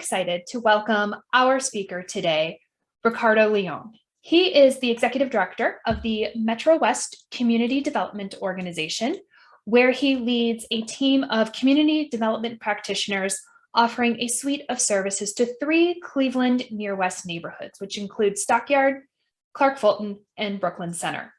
excited to welcome our speaker today, Ricardo León. He is the Executive Director of the Metro West Community Development Organization, where he leads a team of community development practitioners offering a suite of services to 3 Cleveland Near West neighborhoods, which include Stockyard, Clark-Fulton, and Brooklyn Center.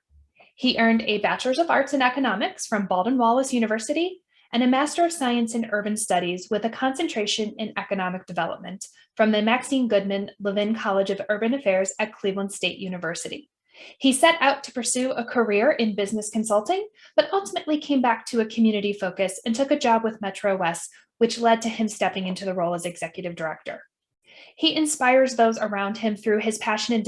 He earned a Bachelor's of Arts in Economics from Baldwin-Wallace University and a Master of Science in Urban Studies with a concentration in Economic Development from the Maxine Goodman Levin College of Urban Affairs at Cleveland State University. He set out to pursue a career in business consulting, but ultimately came back to a community focus and took a job with Metro West, which led to him stepping into the role as executive director. He inspires those around him through his passion and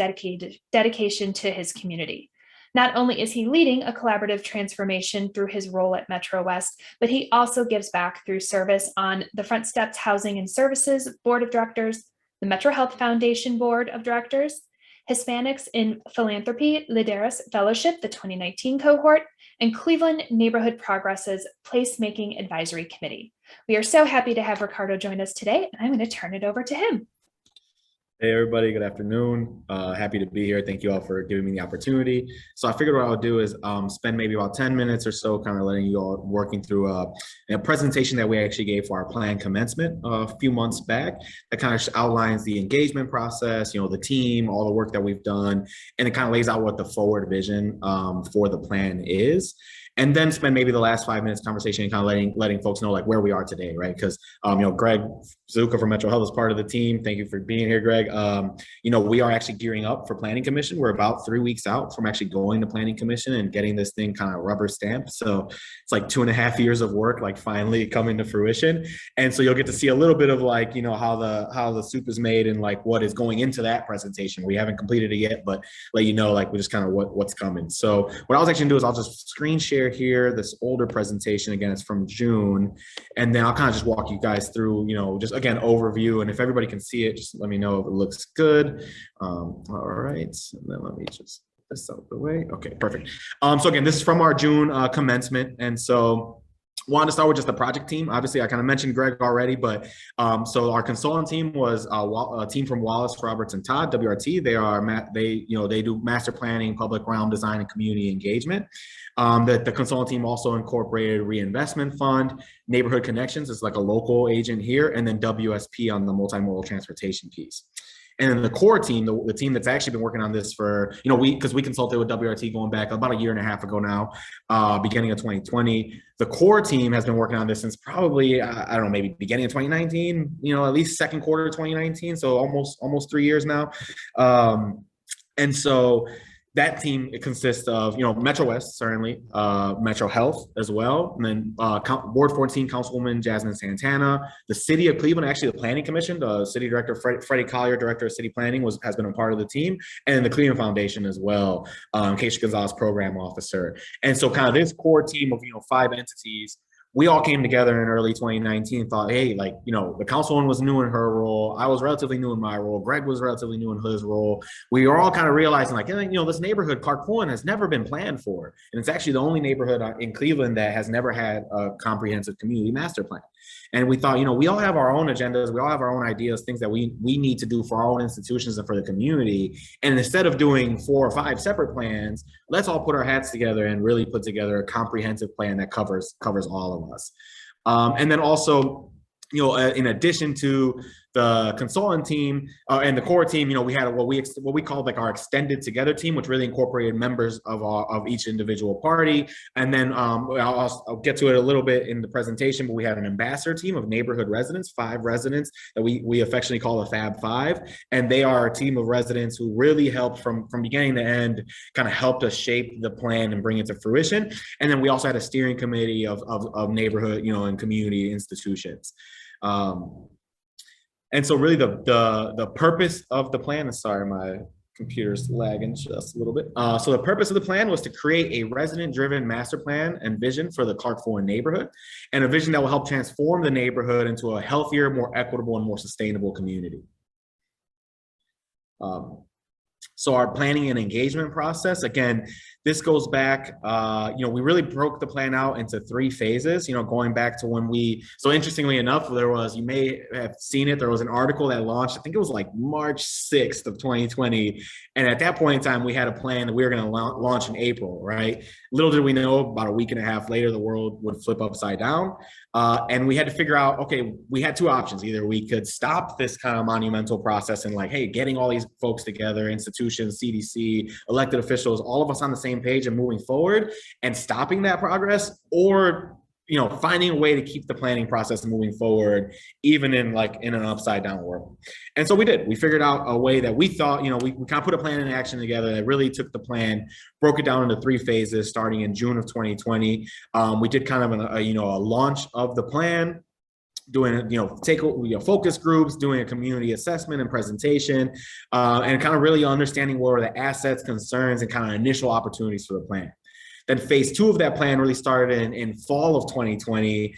dedication to his community. Not only is he leading a collaborative transformation through his role at Metro West, but he also gives back through service on the Front Steps Housing and Services Board of Directors, the Metro Health Foundation Board of Directors, Hispanics in Philanthropy Lideras Fellowship, the 2019 cohort, and Cleveland Neighborhood Progress's Placemaking Advisory Committee. We are so happy to have Ricardo join us today, and I'm going to turn it over to him. Hey everybody, good afternoon. Happy to be here. Thank you all for giving me the opportunity. So I figured what I would do is spend maybe about 10 minutes or so kind of letting you all working through a presentation that we actually gave for our planned commencement a few months back that kind of outlines the engagement process, the team, all the work that we've done, and it kind of lays out what the forward vision for the plan is. And then spend maybe the last 5 minutes conversation and kind of letting folks know like where we are today, right? Because Greg Zuka from Metro Health is part of the team. Thank you for being here, Greg. We are actually gearing up for Planning Commission. We're about 3 weeks out from actually going to Planning Commission and getting this thing kind of rubber stamped. So it's like 2.5 years of work, like finally coming to fruition. And so you'll get to see a little bit of like, how the soup is made and like what is going into that presentation. We haven't completed it yet, but let you know, like we're just kind of what's coming. So what I was actually gonna do is I'll just screen share here this older presentation. Again, it's from June, and then I'll kind of just walk you guys through just again overview, and if everybody can see it, just let me know if it looks good. All right, and then let me just get this out of the way. Okay, perfect. So again, this is from our June commencement, and so wanted to start with just the project team. Obviously, I kind of mentioned Greg already, but so our consultant team was a team from Wallace, Roberts, and Todd, WRT. They do master planning, public realm design, and community engagement. The consultant team also incorporated Reinvestment Fund, Neighborhood Connections is like a local agent here, and then WSP on the multimodal transportation piece. And then the core team, the team that's actually been working on this for, because we consulted with WRT going back about 1.5 years ago now, beginning of 2020. The core team has been working on this since probably, I don't know, maybe beginning of 2019, at least second quarter of 2019. So almost 3 years now. And so that team, it consists of, Metro West, certainly, Metro Health as well, and then Ward 14 Councilwoman Jasmine Santana, the City of Cleveland, actually the Planning Commission, the City Director, Freddie Collier, Director of City Planning, has been a part of the team, and the Cleveland Foundation as well, Keisha Gonzalez, Program Officer. And so kind of this core team of, 5 entities, we all came together in early 2019 and thought, hey, the councilwoman was new in her role. I was relatively new in my role. Greg was relatively new in his role. We were all kind of realizing this neighborhood, Clark-Fulton, has never been planned for. And it's actually the only neighborhood in Cleveland that has never had a comprehensive community master plan. And we thought, we all have our own agendas. We all have our own ideas, things that we need to do for our own institutions and for the community. And instead of doing 4 or 5 separate plans, let's all put our hats together and really put together a comprehensive plan that covers all of us. And then also, in addition to the consultant team and the core team, we had what we called like our extended together team, which really incorporated members of each individual party. And then I'll get to it a little bit in the presentation, but we had an ambassador team of neighborhood residents, 5 residents that we affectionately call the Fab 5. And they are a team of residents who really helped from beginning to end, kind of helped us shape the plan and bring it to fruition. And then we also had a steering committee of neighborhood, and community institutions. And so really the purpose of the plan, sorry, my computer's lagging just a little bit. So the purpose of the plan was to create a resident-driven master plan and vision for the Clark-Fulton neighborhood, and a vision that will help transform the neighborhood into a healthier, more equitable, and more sustainable community. So our planning and engagement process, again, this goes back, we really broke the plan out into 3 phases, going back to when so interestingly enough, you may have seen it, there was an article that launched, I think it was like March 6th of 2020. And at that point in time, we had a plan that we were going to launch in April, right? Little did we know, about a week and a half later, the world would flip upside down. And we had to figure out, okay, we had 2 options. Either we could stop this kind of monumental process and hey, getting all these folks together, institutions, CDC, elected officials, all of us on the same page and moving forward and stopping that progress, or finding a way to keep the planning process moving forward, even in an upside down world. And so we did. We figured out a way that we thought, we kind of put a plan in action together that really took the plan, broke it down into 3 phases, starting in June of 2020. We did kind of a launch of the plan, doing focus groups, doing a community assessment and presentation, and kind of really understanding what were the assets, concerns, and kind of initial opportunities for the plan. Then phase 2 of that plan really started in fall of 2020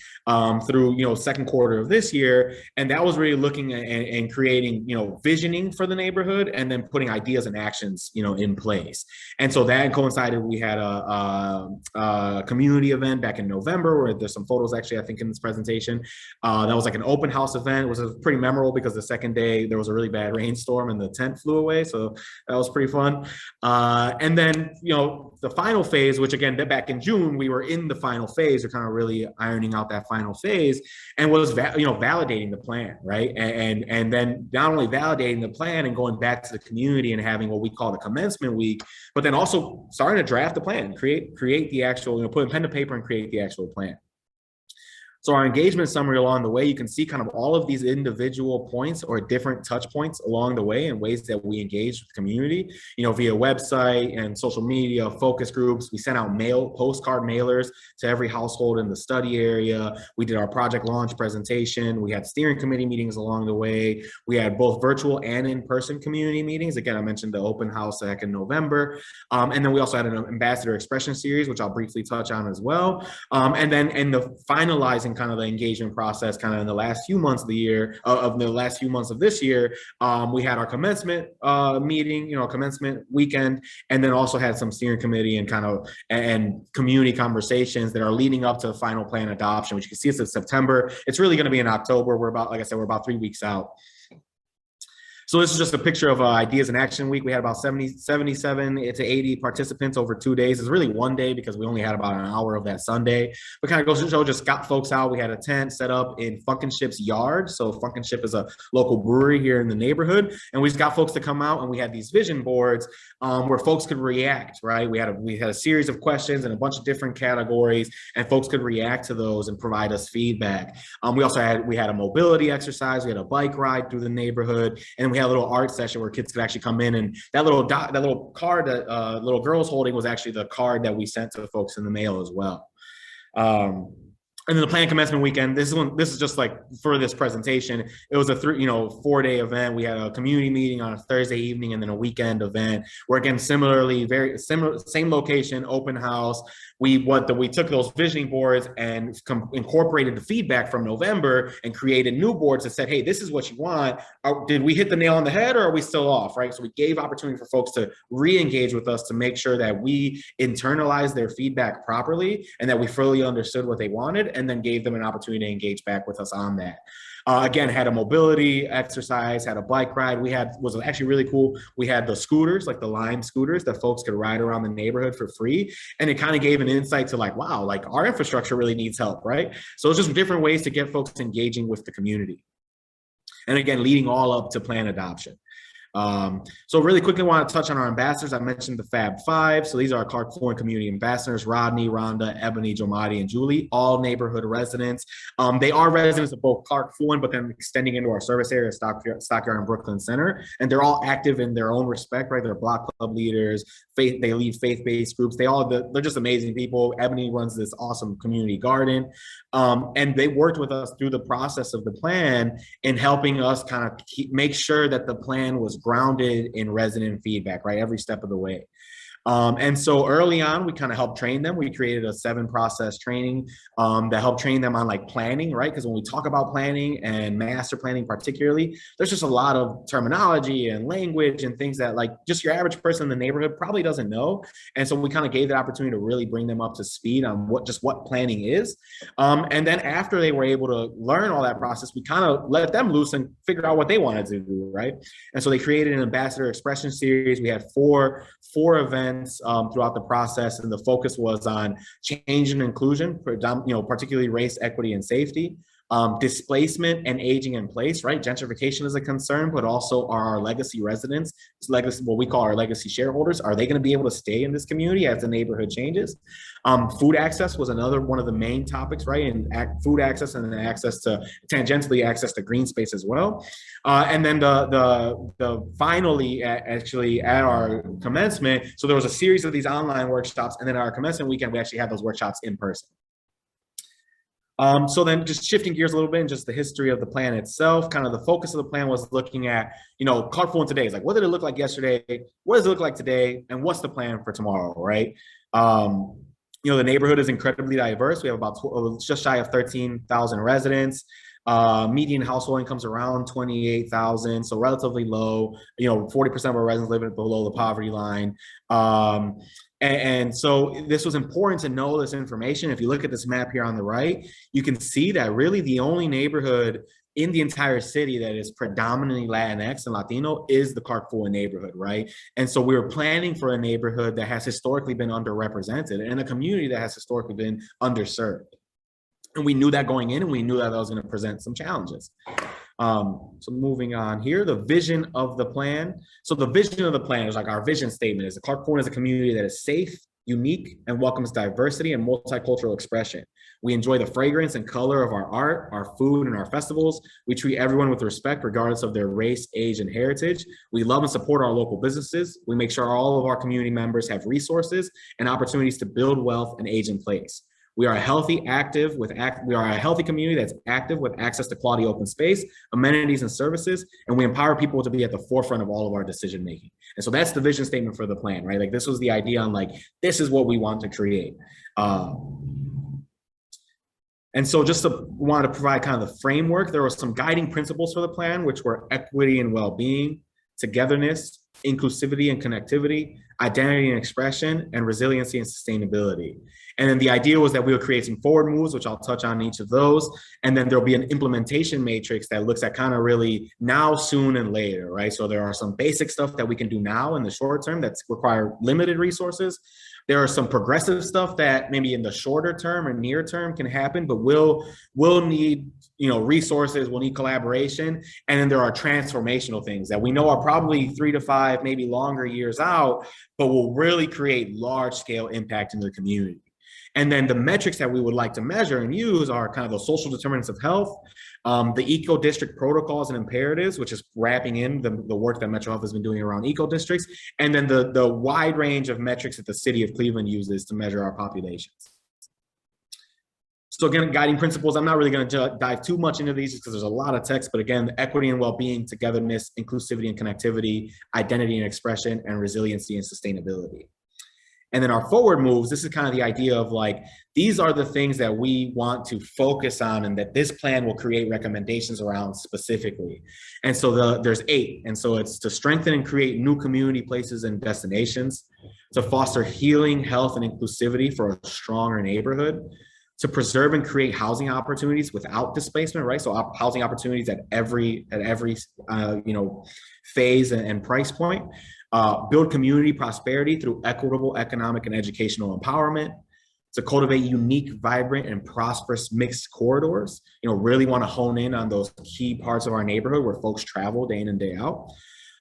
through second quarter of this year, and that was really looking at and creating visioning for the neighborhood, and then putting ideas and actions in place. And so that coincided. We had a community event back in November where there's some photos actually I think in this presentation. That was like an open house event. It was pretty memorable because the second day there was a really bad rainstorm and the tent flew away, so that was pretty fun. And then the final phase, which again, back in June, we were in the final phase. We're kind of really ironing out that final phase, and was validating the plan, right? And then not only validating the plan and going back to the community and having what we call the commencement week, but then also starting to draft the plan, create the actual, put pen to paper and create the actual plan. So our engagement summary along the way, you can see kind of all of these individual points or different touch points along the way and ways that we engage with the community, via website and social media, focus groups. We sent out postcard mailers to every household in the study area. We did our project launch presentation. We had steering committee meetings along the way. We had both virtual and in-person community meetings. Again, I mentioned the open house back in November. And then we also had an ambassador expression series, which I'll briefly touch on as well. And then in the finalizing kind of the engagement process, kind of in the last few months of the year, of this year, we had our commencement meeting, commencement weekend, and then also had some steering committee and community conversations that are leading up to the final plan adoption, which you can see it's in September. It's really going to be in October. We're about 3 weeks out. So this is just a picture of Ideas in Action Week. We had about 77 to 80 participants over 2 days. It's really 1 day because we only had about an hour of that Sunday. But kind of goes to show, just got folks out. We had a tent set up in Funkenship's yard. So Funkenship is a local brewery here in the neighborhood. And we just got folks to come out, and we had these vision boards where folks could react, right? We had a series of questions and a bunch of different categories, and folks could react to those and provide us feedback. We also had a mobility exercise. We had a bike ride through the neighborhood, and we had a little art session where kids could actually come in, and that little card that little girl was holding was actually the card that we sent to the folks in the mail as well. And then the plan commencement weekend, this is just like for this presentation, it was a 4-day event. We had a community meeting on a Thursday evening and then a weekend event where, again, similarly, very similar, same location, open house. We took those visioning boards and incorporated the feedback from November and created new boards that said, hey, this is what you want. Did we hit the nail on the head, or are we still off, right? So we gave opportunity for folks to re-engage with us to make sure that we internalized their feedback properly and that we fully understood what they wanted, and then gave them an opportunity to engage back with us on that. Again, had a mobility exercise, had a bike ride. Was actually really cool. We had the scooters, like the Lime scooters that folks could ride around the neighborhood for free. And it kind of gave an insight to wow, our infrastructure really needs help, right? So it's just different ways to get folks engaging with the community. And again, leading all up to plan adoption. So really quickly want to touch on our ambassadors. I mentioned the Fab Five. So these are our Clark-Fulton community ambassadors: Rodney, Rhonda, Ebony, Jomadi, and Julie, all neighborhood residents. They are residents of both Clark-Fulton, but then extending into our service area, Stockyard and Brooklyn Center. And they're all active in their own respect, right? They're block club leaders, they lead faith-based groups. They're just amazing people. Ebony runs this awesome community garden. And they worked with us through the process of the plan in helping us kind of make sure that the plan was grounded in resident feedback, right? Every step of the way. And so early on, we kind of helped train them. We created a 7-process training that helped train them on like planning, right? Because when we talk about planning and master planning particularly, there's just a lot of terminology and language and things that like just your average person in the neighborhood probably doesn't know. And so we kind of gave the opportunity to really bring them up to speed on what planning is. And then after they were able to learn all that process, we kind of let them loose and figure out what they wanted to do, right? And so they created an ambassador expression series. We had four events throughout the process, and the focus was on change and inclusion, particularly race, equity, and safety. Displacement and aging in place, right? Gentrification is a concern, but also are our legacy residents, what we call our legacy shareholders, are they going to be able to stay in this community as the neighborhood changes? Food access was another one of the main topics, right? And food access, and then tangentially access to green space as well. And then finally, actually at our commencement, so there was a series of these online workshops, and then our commencement weekend, we actually had those workshops in person. So then just shifting gears a little bit and just the history of the plan itself, kind of the focus of the plan was looking at, Clark-Fulton today. It's like, what did it look like yesterday? What does it look like today? And what's the plan for tomorrow, right? The neighborhood is incredibly diverse. We have about just shy of 13,000 residents. Median household incomes around 28,000, so relatively low. 40% of our residents live below the poverty line. And so this was important to know this information. If you look at this map here on the right, you can see that really the only neighborhood in the entire city that is predominantly Latinx and Latino is the Clark-Fulton neighborhood, right? And so we were planning for a neighborhood that has historically been underrepresented and a community that has historically been underserved. And we knew that going in, and we knew that was going to present some challenges. So moving on here, the vision of the plan. So the vision of the plan is like our vision statement is Clark-Fulton is a community that is safe, unique, and welcomes diversity and multicultural expression. We enjoy the fragrance and color of our art, our food, and our festivals. We treat everyone with respect, regardless of their race, age, and heritage. We love and support our local businesses. We make sure all of our community members have resources and opportunities to build wealth and age in place. We are a healthy community that's active with access to quality open space, amenities, and services, and we empower people to be at the forefront of all of our decision making. And so that's the vision statement for the plan, right? Like this was the idea on like, this is what we want to create. And so just wanted to provide kind of the framework. There were some guiding principles for the plan, which were equity and well-being, togetherness, inclusivity and connectivity, identity and expression, and resiliency and sustainability. And then the idea was that we would create some forward moves, which I'll touch on each of those. And then there'll be an implementation matrix that looks at kind of really now, soon, and later, right? So there are some basic stuff that we can do now in the short term that require limited resources. There are some progressive stuff that maybe in the shorter term or near term can happen, but we'll need resources, we'll need collaboration. And then there are transformational things that we know are probably 3 to 5, maybe longer years out, but will really create large scale impact in the community. And then the metrics that we would like to measure and use are kind of the social determinants of health, the eco-district protocols and imperatives, which is wrapping in the work that Metro Health has been doing around eco-districts, and then the wide range of metrics that the city of Cleveland uses to measure our populations. So again, guiding principles, I'm not really going to dive too much into these because there's a lot of text, but again, equity and well-being, togetherness, inclusivity and connectivity, identity and expression, and resiliency and sustainability. And then our forward moves, this is kind of the idea of like, these are the things that we want to focus on and that this plan will create recommendations around specifically. And so there's 8. And so it's to strengthen and create new community places and destinations, to foster healing, health, and inclusivity for a stronger neighborhood, to preserve and create housing opportunities without displacement, right? So housing opportunities at every phase and price point. Build community prosperity through equitable economic and educational empowerment, to cultivate unique, vibrant, and prosperous mixed corridors. Really want to hone in on those key parts of our neighborhood where folks travel day in and day out.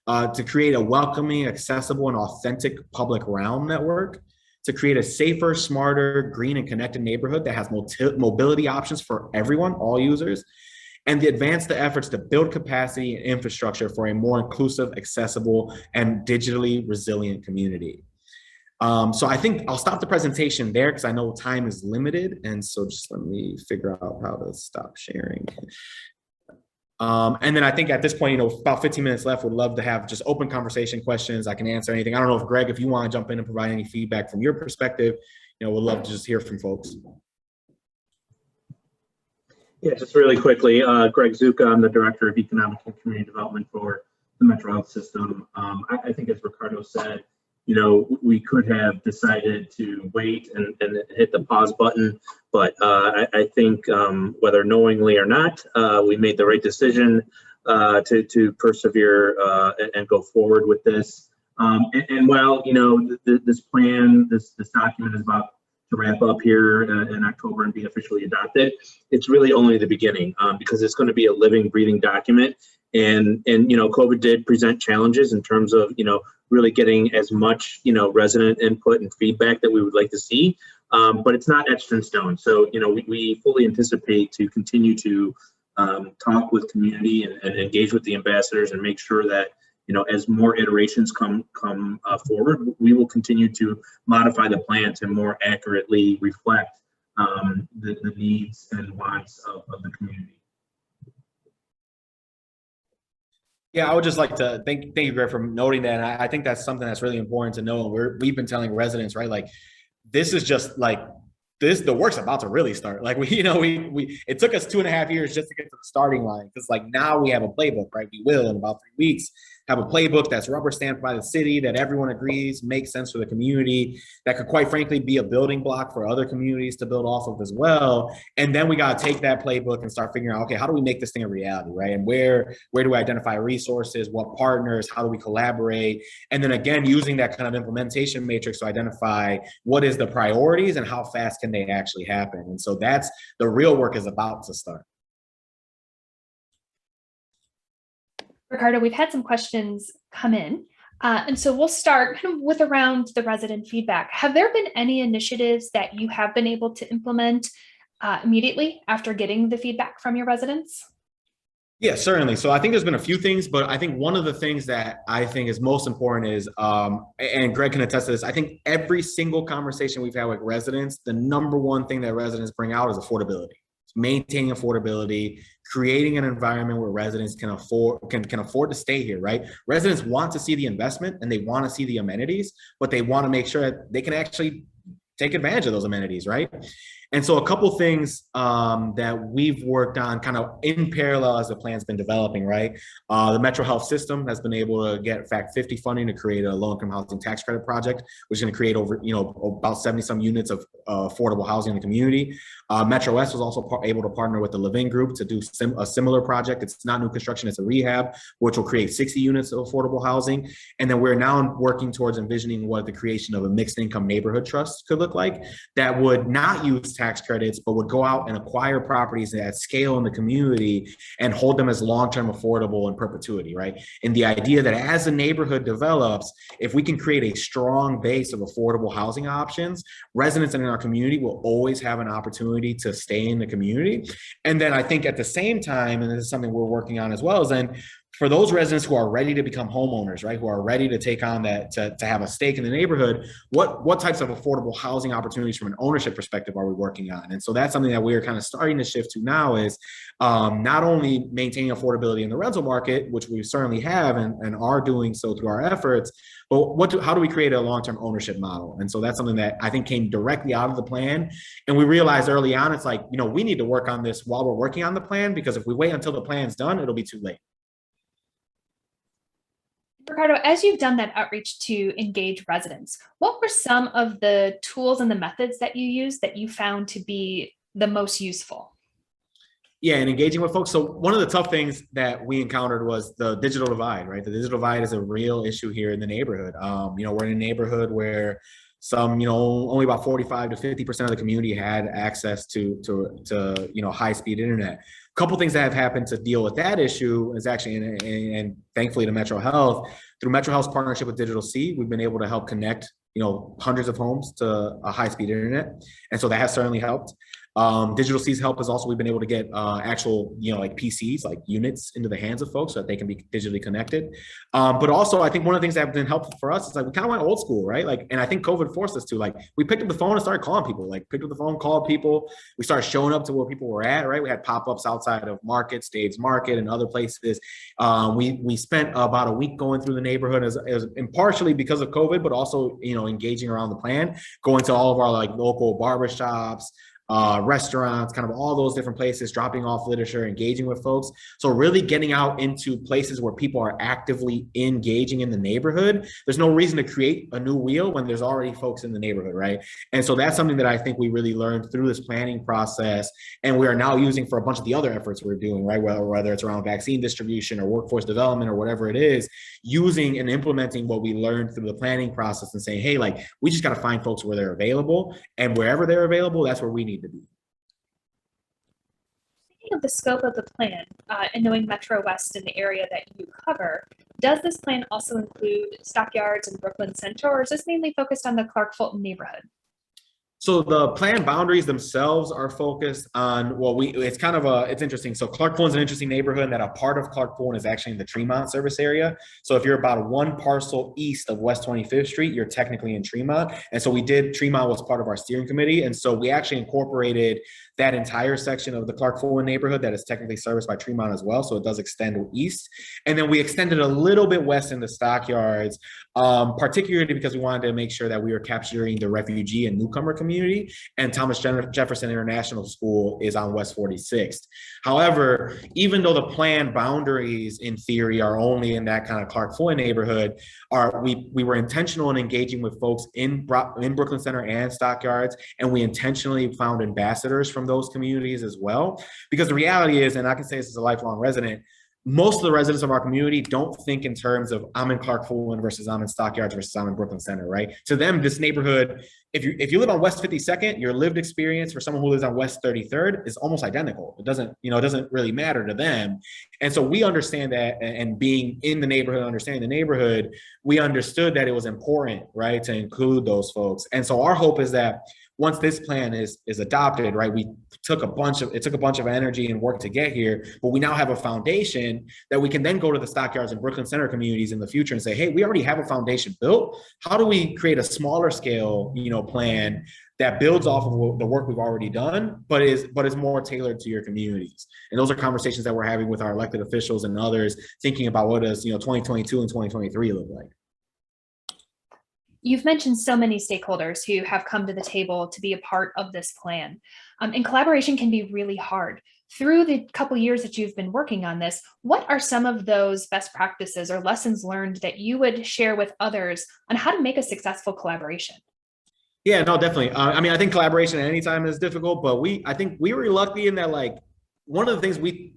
To create a welcoming, accessible, and authentic public realm network. To create a safer, smarter, green, and connected neighborhood that has mobility options for everyone, all users. And to advance the efforts to build capacity and infrastructure for a more inclusive, accessible, and digitally resilient community. So I think I'll stop the presentation there because I know time is limited. And so just let me figure out how to stop sharing. And then I think at this point, about 15 minutes left, would love to have just open conversation questions. I can answer anything. I don't know if Greg, if you want to jump in and provide any feedback from your perspective, would love to just hear from folks. Yeah, just really quickly, Greg Zuka, I'm the Director of Economic and Community Development for the Metro Health System. I think as Ricardo said, we could have decided to wait and hit the pause button, but I think whether knowingly or not, we made the right decision to persevere and go forward with this. And while this plan, this document is about to wrap up here in October and be officially adopted, it's really only the beginning, because it's going to be a living, breathing document. And COVID did present challenges in terms of really getting as much resident input and feedback that we would like to see, but it's not etched in stone. So we fully anticipate to continue to talk with community and engage with the ambassadors and make sure that as more iterations come forward, we will continue to modify the plan to more accurately reflect the needs and wants of the community. Yeah, I would just like to thank you, Greg, for noting that. And I think that's something that's really important to know. And we've been telling residents, right? Like, this is just like the work's about to really start. Like it took us 2.5 years just to get to the starting line. Because like now we have a playbook, right? We will in about 3 weeks have a playbook that's rubber stamped by the city, that everyone agrees makes sense for the community, that could quite frankly be a building block for other communities to build off of as well. And then we got to take that playbook and start figuring out, okay, how do we make this thing a reality, right? And where do we identify resources, what partners, how do we collaborate? And then again, using that kind of implementation matrix to identify what is the priorities and how fast can they actually happen. And so that's the real work is about to start. Ricardo, we've had some questions come in. And so we'll start kind of with around the resident feedback. Have there been any initiatives that you have been able to implement immediately after getting the feedback from your residents? Yeah, certainly. So I think there's been a few things, but I think one of the things that I think is most important is, and Greg can attest to this, I think every single conversation we've had with residents, the number one thing that residents bring out is affordability. Maintaining affordability, creating an environment where residents can afford to stay here, right? Residents want to see the investment and they want to see the amenities, but they want to make sure that they can actually take advantage of those amenities, right? And so a couple things that we've worked on kind of in parallel as the plan's been developing, right? The Metro Health System has been able to get Fact 50 funding to create a low-income housing tax credit project, which is going to create over, about 70 some units of affordable housing in the community. Metro West was also able to partner with the León group to do a similar project. It's not new construction, it's a rehab, which will create 60 units of affordable housing. And then we're now working towards envisioning what the creation of a mixed income neighborhood trust could look like that would not use tax credits, but would go out and acquire properties at scale in the community and hold them as long-term affordable in perpetuity, right? And the idea that as the neighborhood develops, if we can create a strong base of affordable housing options, residents in our community will always have an opportunity to stay in the community. And then I think at the same time, and this is something we're working on as well, is then for those residents who are ready to become homeowners, right, who are ready to take on that, to have a stake in the neighborhood, what types of affordable housing opportunities from an ownership perspective are we working on? And so that's something that we're kind of starting to shift to now is not only maintaining affordability in the rental market, which we certainly have and are doing so through our efforts, but how do we create a long-term ownership model? And so that's something that I think came directly out of the plan. And we realized early on, it's like, we need to work on this while we're working on the plan, because if we wait until the plan's done, it'll be too late. Ricardo, as you've done that outreach to engage residents, what were some of the tools and the methods that you used that you found to be the most useful? Yeah, and engaging with folks. So one of the tough things that we encountered was the digital divide, right? The digital divide is a real issue here in the neighborhood. We're in a neighborhood where only about 45 to 50% of the community had access to high-speed internet. A couple things that have happened to deal with that issue is actually, and thankfully to Metro Health, through Metro Health's partnership with Digital C, we've been able to help connect hundreds of homes to a high-speed internet. And so that has certainly helped. Digital C's help is also we've been able to get actual, like PCs, like units into the hands of folks so that they can be digitally connected. But also, I think one of the things that have been helpful for us is like we kind of went old school, right? Like, and I think COVID forced us to, like, we picked up the phone and started calling people. Like, picked up the phone, called people. We started showing up to where people were at, right? We had pop-ups outside of Market, Dave's Market, and other places. We spent about a week going through the neighborhood as and partially because of COVID, but also, engaging around the plan, going to all of our like local barbershops, restaurants, kind of all those different places, dropping off literature, engaging with folks. So really getting out into places where people are actively engaging in the neighborhood. There's no reason to create a new wheel when there's already folks in the neighborhood, right? And so that's something that I think we really learned through this planning process, and we are now using for a bunch of the other efforts we're doing, right? Whether it's around vaccine distribution or workforce development or whatever it is, using and implementing what we learned through the planning process and saying, hey, like, we just got to find folks where they're available, and wherever they're available, that's where we need to be. Speaking of the scope of the plan and knowing Metro West and the area that you cover, does this plan also include Stockyards and Brooklyn Center, or is this mainly focused on the Clark-Fulton neighborhood? So the plan boundaries themselves are focused on, it's interesting. So Clark-Fulton's an interesting neighborhood, and that a part of Clark-Fulton is actually in the Tremont service area. So if you're about one parcel east of West 25th Street, you're technically in Tremont. And so Tremont was part of our steering committee. And so we actually incorporated that entire section of the Clark-Fulton neighborhood that is technically serviced by Tremont as well. So it does extend east. And then we extended a little bit west into Stockyards, particularly because we wanted to make sure that we were capturing the refugee and newcomer community. And Thomas Jefferson International School is on West 46th. However, even though the plan boundaries in theory are only in that kind of Clark-Fulton neighborhood, we were intentional in engaging with folks in Brooklyn Center and Stockyards, and we intentionally found ambassadors from those communities as well. Because the reality is, and I can say this as a lifelong resident, most of the residents of our community don't think in terms of I'm in Clark-Fulton versus I'm in Stockyards versus I'm in Brooklyn Center, right? To them, this neighborhood, if you live on West 52nd, your lived experience for someone who lives on West 33rd is almost identical. It doesn't really matter to them. And so we understand that, and being in the neighborhood, understanding the neighborhood, we understood that it was important, right, to include those folks. And so our hope is that once this plan is adopted, right, it took a bunch of energy and work to get here, but we now have a foundation that we can then go to the Stockyards and Brooklyn Center communities in the future and say, hey, we already have a foundation built. How do we create a smaller scale, plan that builds off of the work we've already done, but is more tailored to your communities? And those are conversations that we're having with our elected officials and others, thinking about what does 2022 and 2023 look like. You've mentioned so many stakeholders who have come to the table to be a part of this plan. And collaboration can be really hard. Through the couple years that you've been working on this, what are some of those best practices or lessons learned that you would share with others on how to make a successful collaboration? Yeah, no, definitely. I think collaboration at any time is difficult, but I think we were lucky in that, like, one of the things we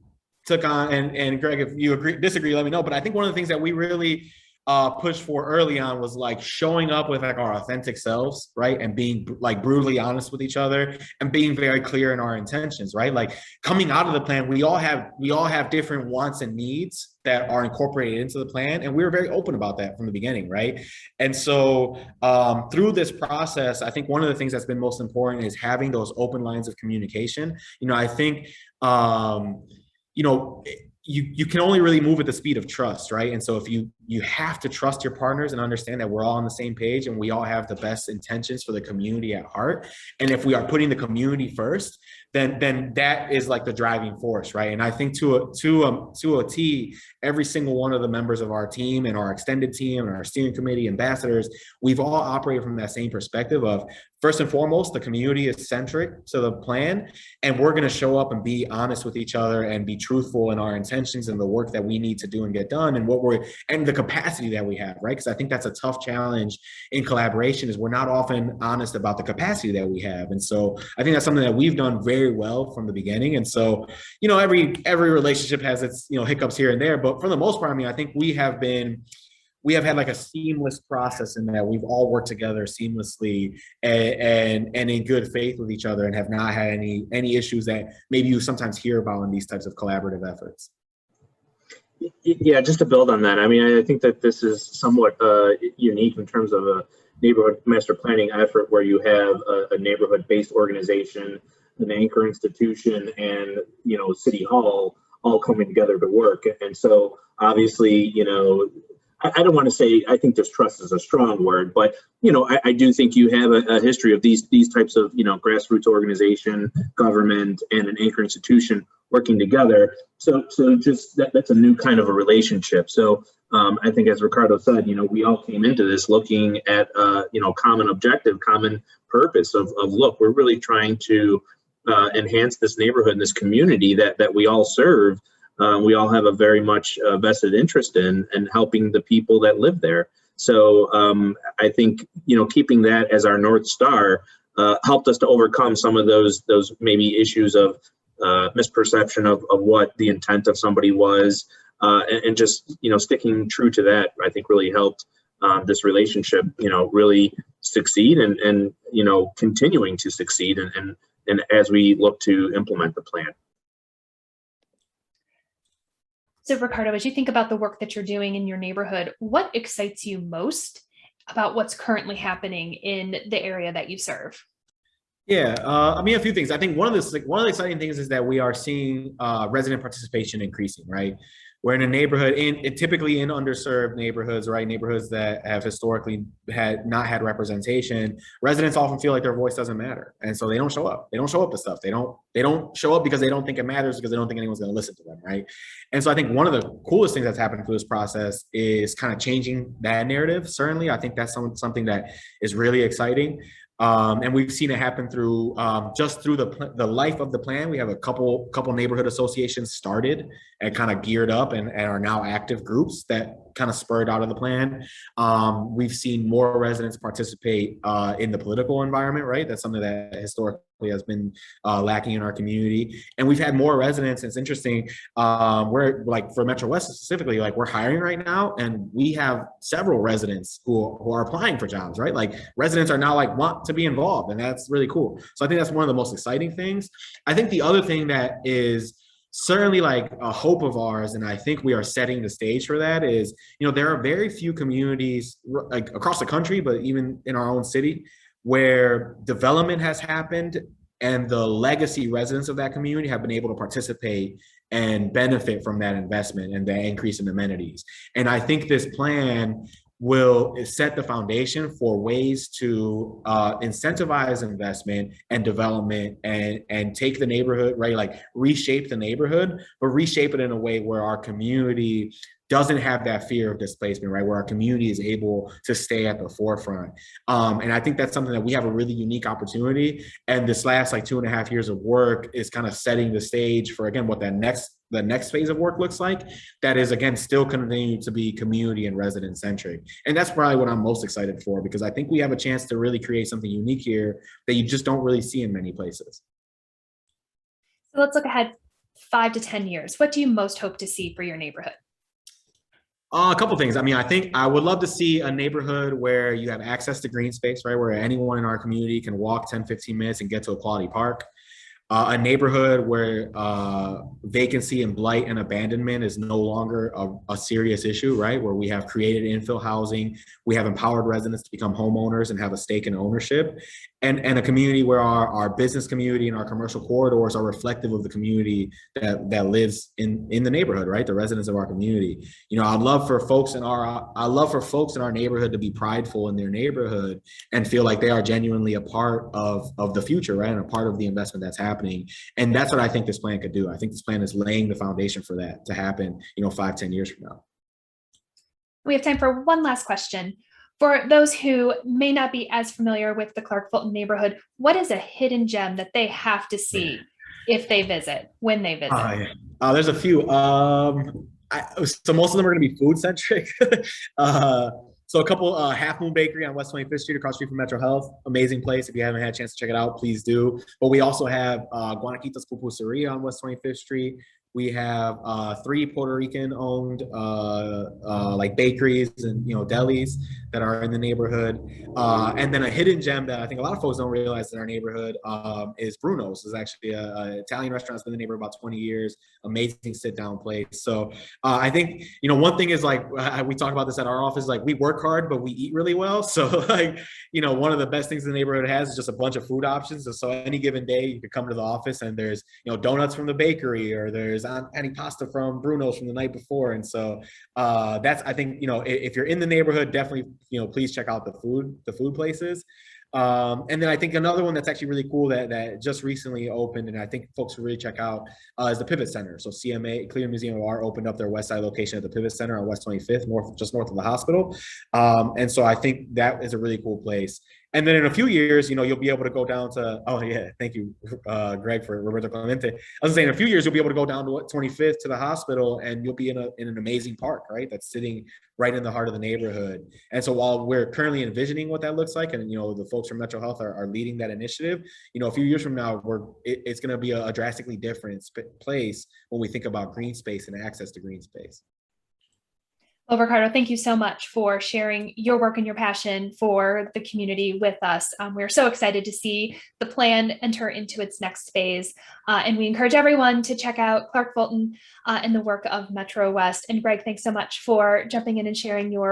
took on, and Greg, if you disagree, let me know, but I think one of the things that we really pushed for early on was like showing up with like our authentic selves, right? And being like brutally honest with each other and being very clear in our intentions, right? Like coming out of the plan, we all have different wants and needs that are incorporated into the plan. And we were very open about that from the beginning, right? And so through this process, I think one of the things that's been most important is having those open lines of communication. I think, you can only really move at the speed of trust, right? And so if you have to trust your partners and understand that we're all on the same page and we all have the best intentions for the community at heart. And if we are putting the community first, then that is like the driving force, right? And I think to a T, every single one of the members of our team and our extended team and our steering committee ambassadors, we've all operated from that same perspective of, first and foremost, the community is centric to the plan, and we're going to show up and be honest with each other and be truthful in our intentions and the work that we need to do and get done, and the capacity that we have, right? Because I think that's a tough challenge in collaboration, is we're not often honest about the capacity that we have. And so I think that's something that we've done very well from the beginning. And so, every relationship has its, hiccups here and there, but for the most part, I think we have had like a seamless process in that we've all worked together seamlessly and in good faith with each other, and have not had any issues that maybe you sometimes hear about in these types of collaborative efforts. Yeah, just to build on that, I think that this is somewhat unique in terms of a neighborhood master planning effort where you have a neighborhood-based organization an anchor institution and, you know, City Hall all coming together to work. And so obviously, you know, I don't want to say, I think distrust is a strong word, but, you know, I do think you have a history of these types of, you know, grassroots organization, government, and an anchor institution working together. So just that's a new kind of a relationship. So I think, as Ricardo said, you know, we all came into this looking at, you know, common objective, common purpose of look, we're really trying to enhance this neighborhood and this community that we all serve. We all have a very much vested interest in helping the people that live there. So I think, you know, keeping that as our North Star helped us to overcome some of those maybe issues of misperception of what the intent of somebody was, and just, you know, sticking true to that, I think really helped this relationship, you know, really succeed and you know, continuing to succeed and as we look to implement the plan. So Ricardo, as you think about the work that you're doing in your neighborhood, what excites you most about what's currently happening in the area that you serve? Yeah, I mean, a few things. I think one of the exciting things is that we are seeing resident participation increasing, right? We're in a neighborhood, typically in underserved neighborhoods, right? Neighborhoods that have historically not had representation. Residents often feel like their voice doesn't matter, and so they don't show up. They don't show up to stuff. They don't show up because they don't think it matters, because they don't think anyone's going to listen to them, right? And so I think one of the coolest things that's happened through this process is kind of changing that narrative. Certainly, I think that's something that is really exciting. And we've seen it happen through just through the life of the plan. We have a couple neighborhood associations started and kind of geared up and are now active groups that kind of spurred out of the plan. We've seen more residents participate in the political environment, right? That's something that historically has been lacking in our community. And we've had more residents. It's interesting. We're like, for Metro West specifically, like, we're hiring right now, and we have several residents who are applying for jobs, right? Like, residents are now like, want to be involved, and that's really cool. So I think that's one of the most exciting things. I think the other thing that is certainly like a hope of ours, and I think we are setting the stage for that, is, you know, there are very few communities like across the country, but even in our own city, where development has happened and the legacy residents of that community have been able to participate and benefit from that investment and the increase in amenities. And I think this plan will set the foundation for ways to incentivize investment and development and take the neighborhood, right? Like, reshape the neighborhood, but reshape it in a way where our community doesn't have that fear of displacement, right? Where our community is able to stay at the forefront. And I think that's something that we have a really unique opportunity. And this last like 2.5 years of work is kind of setting the stage for, again, what the next phase of work looks like. That is, again, still continue to be community and resident centric. And that's probably what I'm most excited for, because I think we have a chance to really create something unique here that you just don't really see in many places. So let's look ahead 5 to 10 years. What do you most hope to see for your neighborhood? A couple things. I mean, I think I would love to see a neighborhood where you have access to green space, right? Where anyone in our community can walk 10, 15 minutes and get to a quality park. A neighborhood where vacancy and blight and abandonment is no longer a serious issue, right? Where we have created infill housing, we have empowered residents to become homeowners and have a stake in ownership, and a community where our business community and our commercial corridors are reflective of the community that lives in the neighborhood, right? The residents of our community. You know, I'd love for folks in our neighborhood to be prideful in their neighborhood and feel like they are genuinely a part of the future, right? And a part of the investment that's happening. And that's what I think this plan could do. I think this plan is laying the foundation for that to happen, you know, 5, 10 years from now. We have time for one last question. For those who may not be as familiar with the Clark-Fulton neighborhood, what is a hidden gem that they have to see if they visit, when they visit? There's a few. So most of them are going to be food centric. So a couple, Half Moon Bakery on West 25th Street, across the street from Metro Health. Amazing place. If you haven't had a chance to check it out, please do. But we also have Guanaquitas Pupuseria on West 25th Street. We have 3 Puerto Rican owned like bakeries and, delis that are in the neighborhood. And then a hidden gem that I think a lot of folks don't realize in our neighborhood is Bruno's. It's actually an Italian restaurant that's been in the neighborhood about 20 years, amazing sit down place. So I think, one thing is like, we talk about this at our office, like we work hard, but we eat really well. So like, one of the best things the neighborhood has is just a bunch of food options. And so any given day you could come to the office and there's, donuts from the bakery, or there's antipasta from Bruno's from the night before. And so that's, I think, if you're in the neighborhood, definitely, please check out the food places. And then I think another one that's actually really cool that just recently opened, and I think folks will really check out, is the Pivot Center. So CMA, Cleveland Museum of Art, opened up their West Side location at the Pivot Center on West 25th, just north of the hospital. And so I think that is a really cool place. And then in a few years, you'll be able to go down to, oh yeah, thank you, Greg, for Roberto Clemente. I was saying in a few years, you'll be able to go down to 25th to the hospital, and you'll be in an amazing park, right? That's sitting right in the heart of the neighborhood. And so while we're currently envisioning what that looks like, and the folks from Metro Health are leading that initiative, a few years from now, it's going to be a drastically different place when we think about green space and access to green space. Well, Ricardo, thank you so much for sharing your work and your passion for the community with us. We're so excited to see the plan enter into its next phase. And we encourage everyone to check out Clark-Fulton and the work of Metro West. And Greg, thanks so much for jumping in and sharing your